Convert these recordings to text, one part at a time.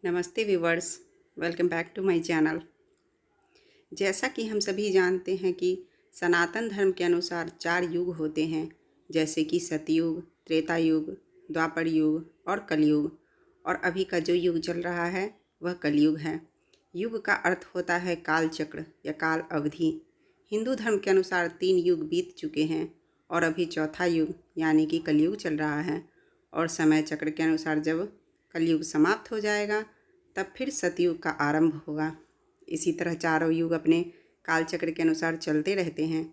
नमस्ते viewers, welcome back to my channel. जैसा कि हम सभी जानते हैं कि सनातन धर्म के अनुसार 4 युग होते हैं, जैसे कि सतयुग, त्रेता युग, द्वापर युग और कलयुग। और अभी का जो युग चल रहा है वह कलयुग है। युग का अर्थ होता है काल चक्र या काल अवधि। हिंदू धर्म के अनुसार 3 युग बीत चुके हैं और अभी चौथा युग यानी कि कलयुग चल रहा है। और समय चक्र के अनुसार जब कलयुग समाप्त हो जाएगा तब फिर सतयुग का आरंभ होगा। इसी तरह चारों युग अपने कालचक्र के अनुसार चलते रहते हैं।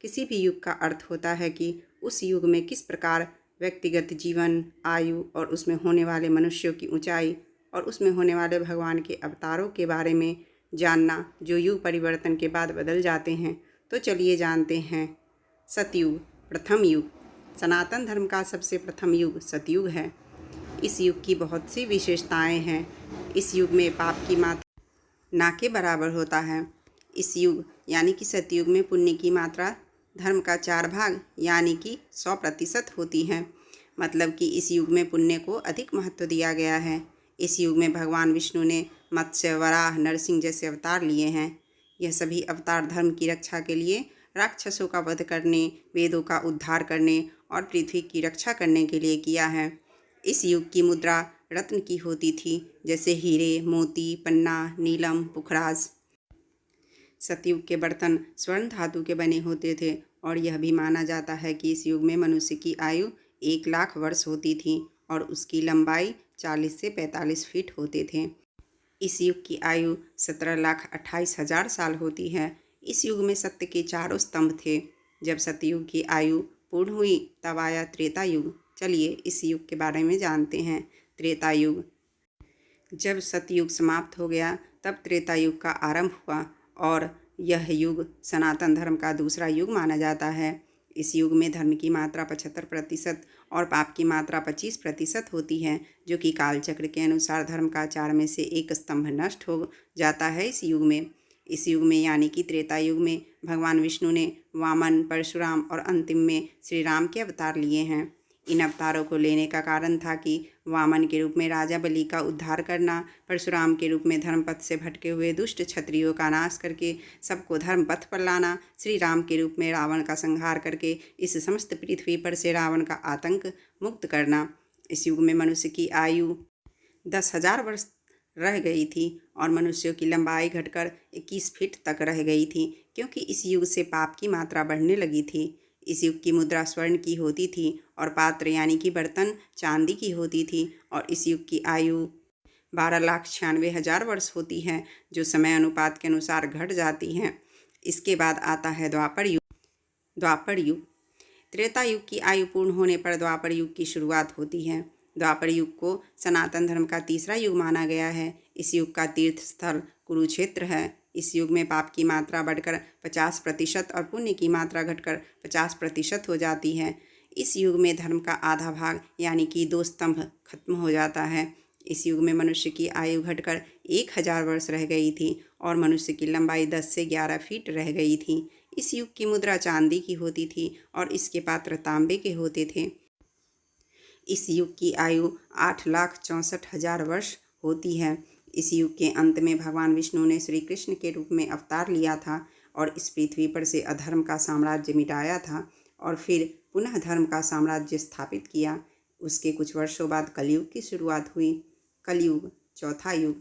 किसी भी युग का अर्थ होता है कि उस युग में किस प्रकार व्यक्तिगत जीवन, आयु और उसमें होने वाले मनुष्यों की ऊंचाई और उसमें होने वाले भगवान के अवतारों के बारे में जानना, जो युग परिवर्तन के बाद बदल जाते हैं। तो चलिए जानते हैं। सतयुग, प्रथम युग। सनातन धर्म का सबसे प्रथम युग सतयुग है। इस युग की बहुत सी विशेषताएं हैं। इस युग में पाप की मात्रा ना के बराबर होता है। इस युग यानी कि सतयुग में पुण्य की मात्रा धर्म का 4 भाग यानी कि 100% होती है। मतलब कि इस युग में पुण्य को अधिक महत्व दिया गया है। इस युग में भगवान विष्णु ने मत्स्य, वराह, नरसिंह जैसे अवतार लिए हैं। यह सभी अवतार धर्म की रक्षा के लिए, राक्षसों का वध करने, वेदों का उद्धार करने और पृथ्वी की रक्षा करने के लिए किया है। इस युग की मुद्रा रत्न की होती थी, जैसे हीरे, मोती, पन्ना, नीलम, पुखराज। सतयुग के बर्तन स्वर्ण धातु के बने होते थे और यह भी माना जाता है कि इस युग में मनुष्य की आयु 1 लाख वर्ष होती थी और उसकी लंबाई 40 से 45 फीट होते थे। इस युग की आयु 17,28,000 साल होती है। इस युग में सत्य के 4 स्तंभ थे। जब सतयुग की आयु पूर्ण हुई तब आया त्रेता युग। चलिए इस युग के बारे में जानते हैं। त्रेता युग। जब सतयुग समाप्त हो गया तब त्रेता युग का आरंभ हुआ और यह युग सनातन धर्म का दूसरा युग माना जाता है। इस युग में धर्म की मात्रा 75% और पाप की मात्रा 25% होती है, जो कि कालचक्र के अनुसार धर्म का 4 में से 1 स्तंभ नष्ट हो जाता है इस युग में। इस युग में यानी कि त्रेता युग में भगवान विष्णु ने वामन, परशुराम और अंतिम में श्री राम के अवतार लिए हैं। इन अवतारों को लेने का कारण था कि वामन के रूप में राजा बलि का उद्धार करना, परशुराम के रूप में धर्मपथ से भटके हुए दुष्ट क्षत्रियों का नाश करके सबको धर्म पथ पर लाना, श्री राम के रूप में रावण का संहार करके इस समस्त पृथ्वी पर से रावण का आतंक मुक्त करना। इस युग में मनुष्य की आयु 10,000 वर्ष रह गई थी और मनुष्यों की लंबाई घटकर 21 फीट तक रह गई थी, क्योंकि इस युग से पाप की मात्रा बढ़ने लगी थी। इस युग की मुद्रा स्वर्ण की होती थी और पात्र यानी कि बर्तन चांदी की होती थी और इस युग की आयु 12,96,000 वर्ष होती है, जो समय अनुपात के अनुसार घट जाती है। इसके बाद आता है द्वापर युग। द्वापर युग। त्रेता युग की आयु पूर्ण होने पर द्वापर युग की शुरुआत होती है। द्वापर युग को सनातन धर्म का तीसरा युग माना गया है। इस युग का तीर्थ स्थल कुरुक्षेत्र है। इस युग में पाप की मात्रा बढ़कर 50% और पुण्य की मात्रा घटकर 50% हो जाती है। इस युग में धर्म का आधा भाग यानी कि 2 स्तंभ खत्म हो जाता है। इस युग में मनुष्य की आयु घटकर 1,000 वर्ष रह गई थी और मनुष्य की लंबाई 10 से 11 फीट रह गई थी। इस युग की मुद्रा चांदी की होती थी और इसके पात्र तांबे के होते थे। इस युग की आयु 8,64,000 वर्ष होती है। इस युग के अंत में भगवान विष्णु ने श्री कृष्ण के रूप में अवतार लिया था और इस पृथ्वी पर से अधर्म का साम्राज्य मिटाया था और फिर पुनः धर्म का साम्राज्य स्थापित किया। उसके कुछ वर्षों बाद कलयुग की शुरुआत हुई। कलयुग, चौथा युग।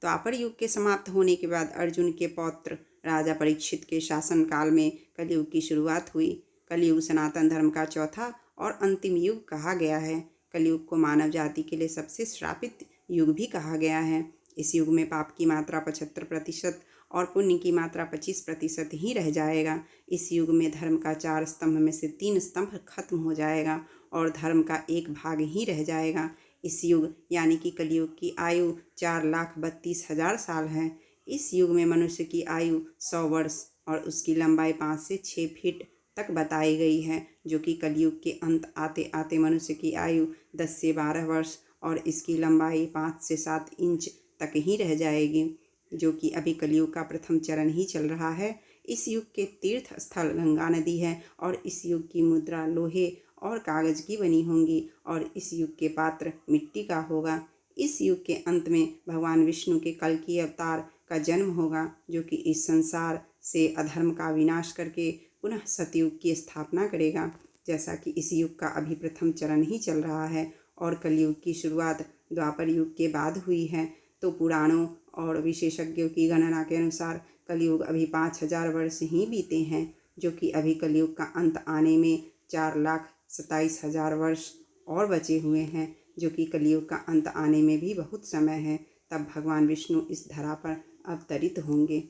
द्वापर युग के समाप्त होने के बाद अर्जुन के पौत्र राजा परीक्षित के शासनकाल में कलयुग की शुरुआत हुई। कलयुग सनातन धर्म का चौथा और अंतिम युग कहा गया है। कलयुग को मानव जाति के लिए सबसे श्रापित युग भी कहा गया है। इस युग में पाप की मात्रा 75% और पुण्य की मात्रा 25% ही रह जाएगा। इस युग में धर्म का 4 स्तंभ में से 3 स्तंभ खत्म हो जाएगा और धर्म का 1 भाग ही रह जाएगा। इस युग यानी कि कलयुग की आयु 4,32,000 साल है। इस युग में मनुष्य की आयु 100 वर्ष और उसकी लंबाई 5 से 6 फीट तक बताई गई है, जो कि कलयुग के अंत आते आते मनुष्य की आयु 10 से 12 वर्ष और इसकी लंबाई 5 से 7 इंच तक ही रह जाएगी, जो कि अभी कलयुग का प्रथम चरण ही चल रहा है। इस युग के तीर्थ स्थल गंगा नदी है और इस युग की मुद्रा लोहे और कागज की बनी होंगी और इस युग के पात्र मिट्टी का होगा। इस युग के अंत में भगवान विष्णु के कल्कि अवतार का जन्म होगा, जो कि इस संसार से अधर्म का विनाश करके पुनः सतयुग की स्थापना करेगा। जैसा कि इस युग का अभी प्रथम चरण ही चल रहा है और कलयुग की शुरुआत द्वापर युग के बाद हुई है, तो पुराणों और विशेषज्ञों की गणना के अनुसार कलयुग अभी 5000 वर्ष ही बीते हैं, जो कि अभी कलयुग का अंत आने में 4,27,000 वर्ष और बचे हुए हैं, जो कि कलयुग का अंत आने में भी बहुत समय है। तब भगवान विष्णु इस धरा पर अवतरित होंगे।